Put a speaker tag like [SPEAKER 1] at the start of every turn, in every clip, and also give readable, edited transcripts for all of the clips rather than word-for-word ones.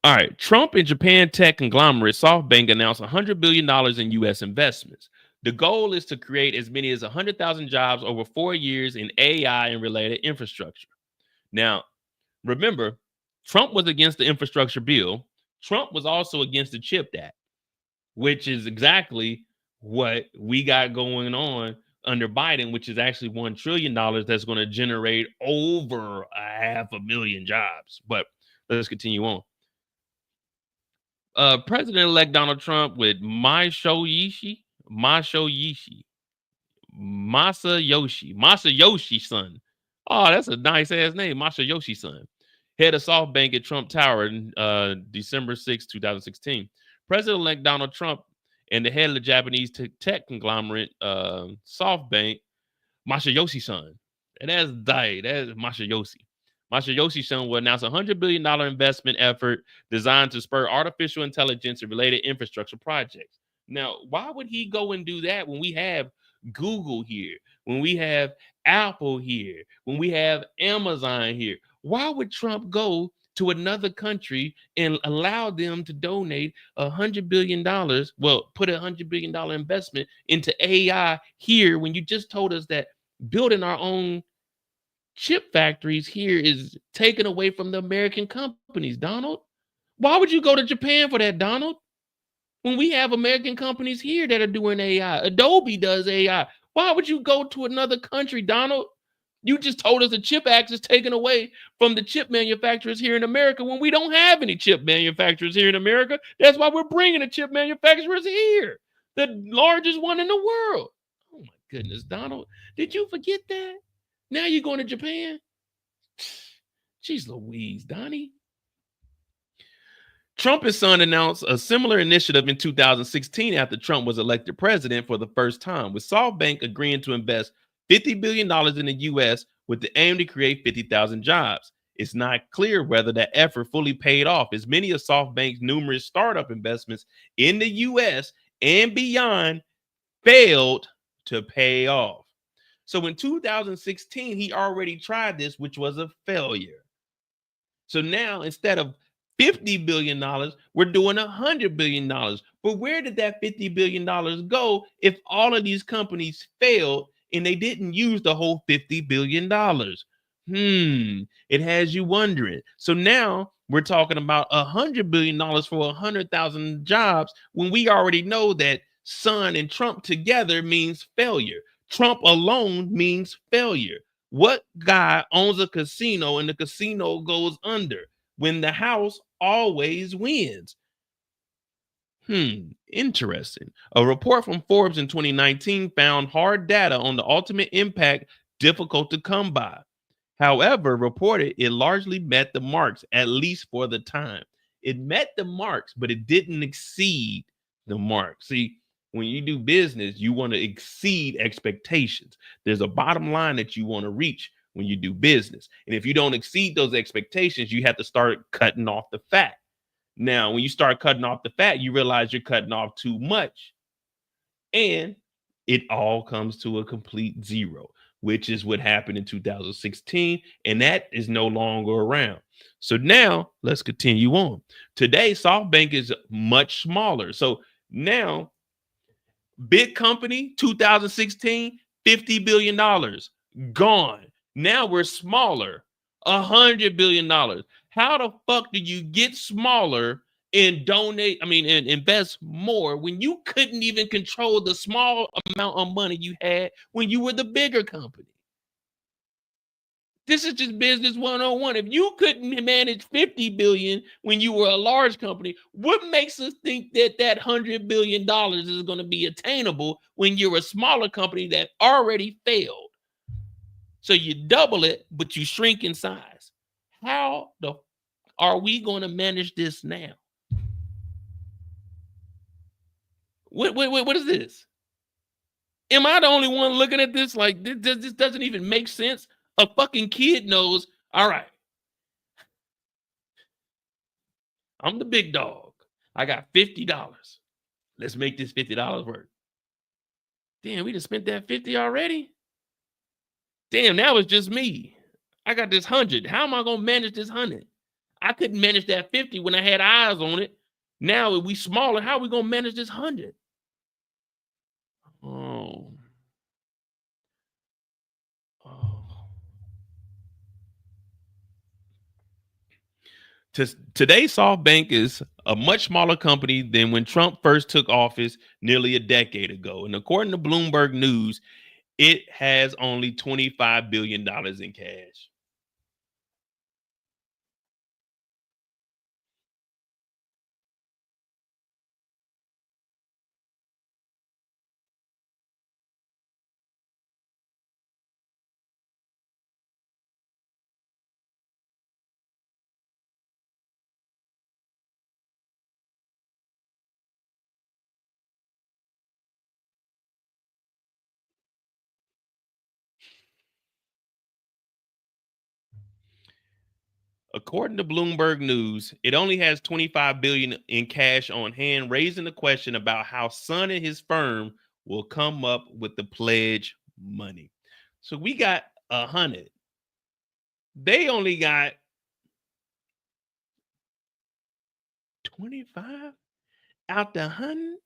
[SPEAKER 1] All right. Trump and Japan tech conglomerate SoftBank announced $100 billion in U.S. investments. The goal is to create as many as 100,000 jobs over 4 years in AI and related infrastructure. Now, remember, Trump was against the infrastructure bill. Trump was also against the CHIP Act, which is exactly what we got going on under Biden, which is actually $1 trillion that's going to generate over 500,000 jobs. But let's continue on. President-elect Donald Trump with Masayoshi son. Oh, that's a nice ass name, Masayoshi son. Head of SoftBank at Trump Tower in December 6, 2016. President-elect Donald Trump and the head of the Japanese tech conglomerate SoftBank, Masayoshi son. And that's Dai. That is Masayoshi. Masayoshi son will announce a $100 billion investment effort designed to spur artificial intelligence and related infrastructure projects. Now, why would he go and do that when we have Google here, when we have Apple here, when we have Amazon here? Why would Trump go to another country and allow them to donate $100 billion? Well, put $100 billion investment into AI here when you just told us that building our own chip factories here is taken away from the American companies, Donald. Why would you go to Japan for that, Donald? When we have American companies here that are doing AI, Adobe does AI. Why would you go to another country, Donald? You just told us the Chip Act is taken away from the chip manufacturers here in America when we don't have any chip manufacturers here in America. That's why we're bringing the chip manufacturers here, the largest one in the world. Oh my goodness, Donald. Did you forget that? Now you're going to Japan? Jeez Louise, Donnie. Trump and son announced a similar initiative in 2016 after Trump was elected president for the first time, with SoftBank agreeing to invest $50 billion in the U.S. with the aim to create 50,000 jobs. It's not clear whether that effort fully paid off, as many of SoftBank's numerous startup investments in the U.S. and beyond failed to pay off. So in 2016, he already tried this, which was a failure. So now instead of $50 billion, we're doing $100 billion. But where did that $50 billion go if all of these companies failed and they didn't use the whole $50 billion? It has you wondering. So now we're talking about $100 billion for 100,000 jobs when we already know that Son and Trump together means failure. Trump alone means failure. What guy owns a casino and the casino goes under? When the house always wins. Interesting. A report from Forbes in 2019 found hard data on the ultimate impact difficult to come by. However, reported it largely met the marks, at least for the time. It met the marks, but it didn't exceed the mark. See, when you do business, you want to exceed expectations. There's a bottom line that you want to reach when you do business. And if you don't exceed those expectations, you have to start cutting off the fat. Now, when you start cutting off the fat, you realize you're cutting off too much. And it all comes to a complete zero, which is what happened in 2016. And that is no longer around. So now let's continue on. Today, SoftBank is much smaller. So now, big company, 2016, $50 billion, gone. Now we're smaller, $100 billion. How the fuck do you get smaller and and invest more when you couldn't even control the small amount of money you had when you were the bigger company? This is just business 101. If you couldn't manage 50 billion when you were a large company, what makes us think that that $100 billion is going to be attainable when you're a smaller company that already failed? So you double it, but you shrink in size. How are we going to manage this now? What is this? Am I the only one looking at this like this doesn't even make sense? A fucking kid knows, all right, I'm the big dog. I got $50. Let's make this $50 work. Damn, we just spent that 50 already? Damn, now it's just me. I got this 100. How am I going to manage this 100? I couldn't manage that 50 when I had eyes on it. Now if we smaller, how are we gonna manage this 100? Oh, oh. Today, SoftBank is a much smaller company than when Trump first took office nearly a decade ago. And according to Bloomberg News, it has only $25 billion in cash. According to Bloomberg News, it only has 25 billion in cash on hand, raising the question about how Son and his firm will come up with the pledge money. So we got 100. They only got 25 out the 100.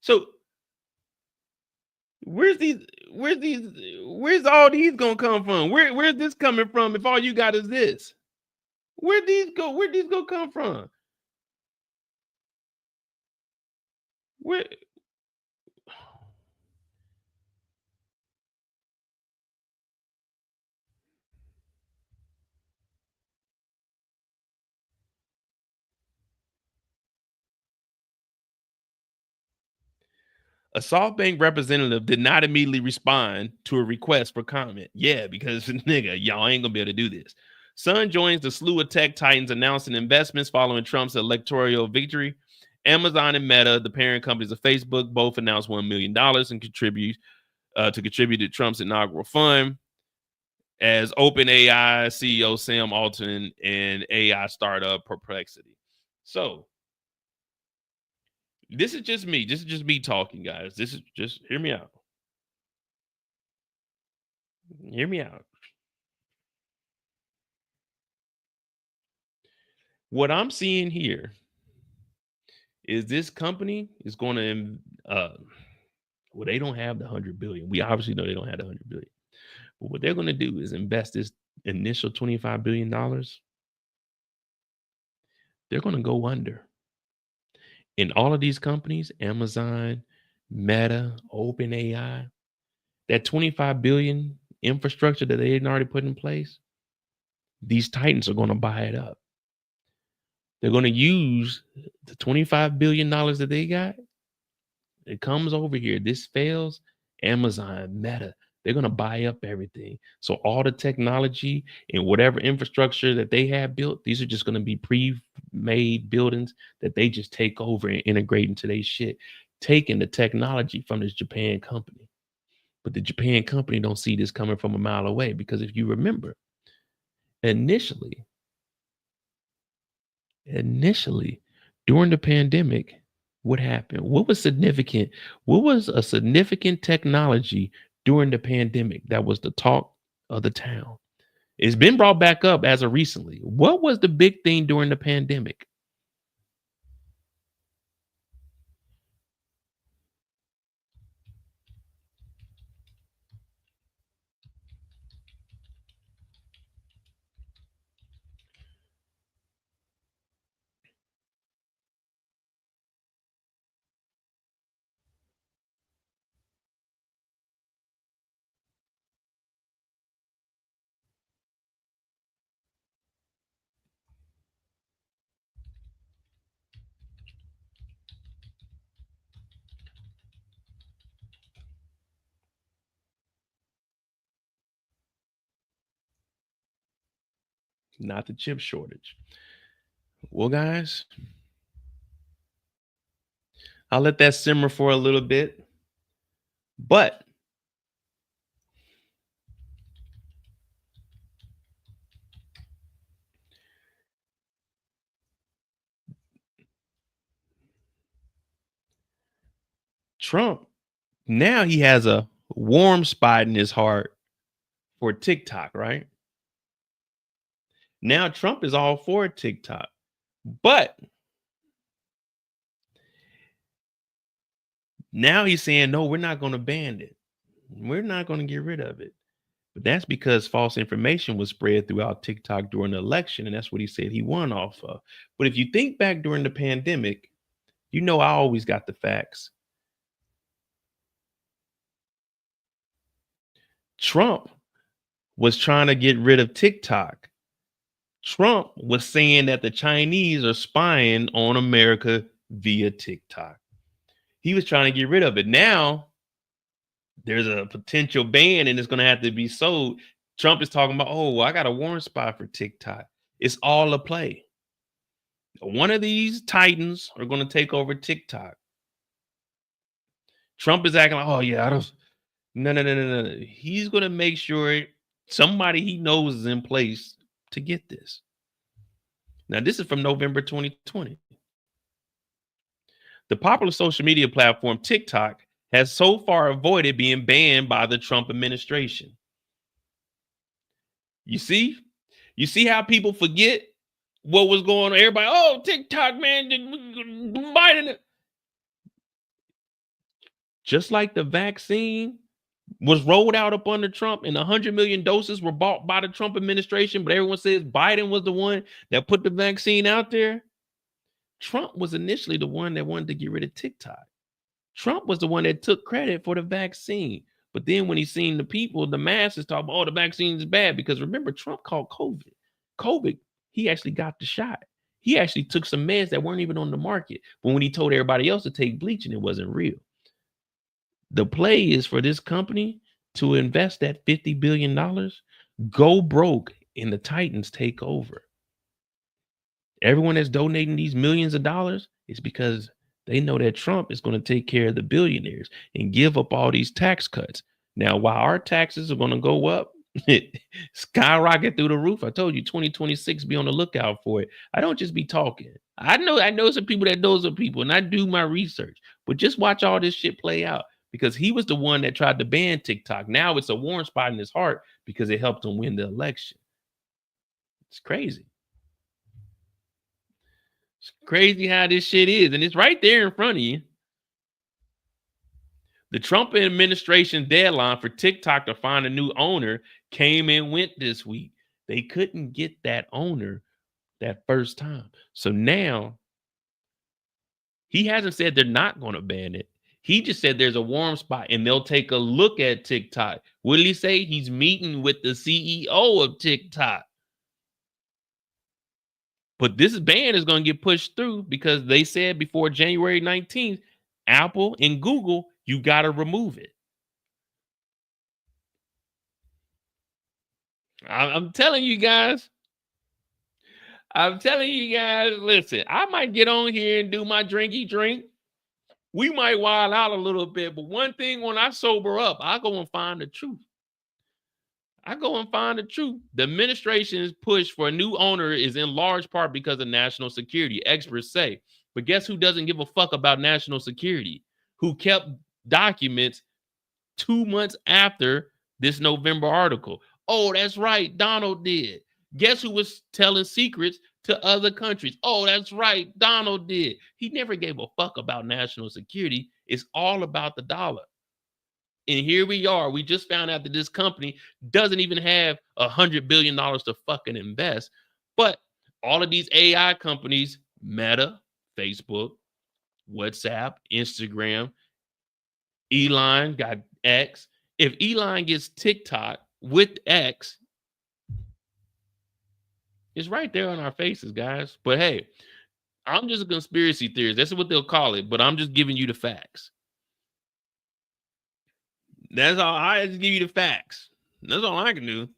[SPEAKER 1] So where's these where's all these gonna come from? Where's this coming from if all you got is this? Where'd these go come from? Where A SoftBank representative did not immediately respond to a request for comment. Yeah, because nigga, y'all ain't gonna be able to do this. Sun joins the slew of tech titans announcing investments following Trump's electoral victory. Amazon and Meta, the parent companies of Facebook, both announced $1 million and contribute to Trump's inaugural fund. As OpenAI CEO Sam Altman and AI startup Perplexity. So this is just me. This is just me talking, guys. This is just hear me out. Hear me out. What I'm seeing here is this company is going to, well, they don't have the 100 billion. We obviously know they don't have the 100 billion. But what they're going to do is invest this initial $25 billion. They're going to go under. In all of these companies, Amazon, Meta, OpenAI, that 25 billion infrastructure that they didn't already put in place, these titans are going to buy it up. They're going to use the $25 billion that they got. It comes over here. This fails. Amazon, Meta, they're going to buy up everything. So all the technology and whatever infrastructure that they have built, these are just going to be pre-made buildings that they just take over and integrate into their shit, taking the technology from this Japan company. But the Japan company don't see this coming from a mile away because if you remember, initially during the pandemic, what happened? What was significant? What was a significant technology during the pandemic that was the talk of the town? It's been brought back up as of recently. What was the big thing during the pandemic? Not the chip shortage. Well, guys, I'll let that simmer for a little bit. But Trump, now he has a warm spot in his heart for TikTok, right? Now Trump is all for TikTok, but now he's saying, no, we're not going to ban it. We're not going to get rid of it. But that's because false information was spread throughout TikTok during the election. And that's what he said he won off of. But if you think back during the pandemic, you know, I always got the facts. Trump was trying to get rid of TikTok. Trump was saying that the Chinese are spying on America via TikTok. He was trying to get rid of it. Now there's a potential ban and it's going to have to be sold. Trump is talking about, oh, well, I got a warrant spy for TikTok. It's all a play. One of these titans are going to take over TikTok. Trump is acting like, oh, yeah, I don't. No. He's going to make sure somebody he knows is in place to get this. Now, this is from November 2020. The popular social media platform TikTok has so far avoided being banned by the Trump administration. You see how people forget what was going on? Everybody, oh, TikTok, man, Biden. Just like the vaccine was rolled out up under Trump and 100 million doses were bought by the Trump administration, but everyone says Biden was the one that put the vaccine out there. Trump was initially the one that wanted to get rid of TikTok. Trump was the one that took credit for the vaccine. But then when he seen the people, the masses talk about, oh, the vaccine is bad. Because remember, Trump called COVID. He actually got the shot. He actually took some meds that weren't even on the market. But when he told everybody else to take bleach and it wasn't real. The play is for this company to invest that $50 billion, go broke, and the Titans take over. Everyone that's donating these millions of dollars is because they know that Trump is going to take care of the billionaires and give up all these tax cuts. Now, while our taxes are going to go up, skyrocket through the roof. I told you 2026, be on the lookout for it. I don't just be talking. I know some people that know some people, and I do my research, but just watch all this shit play out because he was the one that tried to ban TikTok. Now it's a warm spot in his heart because it helped him win the election. It's crazy. It's crazy how this shit is, and it's right there in front of you. The Trump administration deadline for TikTok to find a new owner came and went this week. They couldn't get that owner that first time. So now he hasn't said they're not going to ban it. He just said there's a warm spot and they'll take a look at TikTok. What did he say? He's meeting with the CEO of TikTok. But this ban is going to get pushed through because they said before January 19th, Apple and Google, you got to remove it. I'm telling you guys. Listen, I might get on here and do my drinky drink. We might wild out a little bit, but one thing, when I sober up, I go and find the truth. The administration's push for a new owner is in large part because of national security, experts say. But guess who doesn't give a fuck about national security? Who kept documents 2 months after this November article? Oh, that's right, Donald did. Guess who was telling secrets to other countries? Oh, that's right, Donald did. He never gave a fuck about national security. It's all about the dollar. And here we are. We just found out that this company doesn't even have $100 billion to fucking invest. But all of these AI companies, Meta, Facebook, WhatsApp, Instagram, Elon got X. If Elon gets TikTok with X, it's right there on our faces, guys. But hey, I'm just a conspiracy theorist. That's what they'll call it. But I'm just giving you the facts. That's all. I just give you the facts. That's all I can do.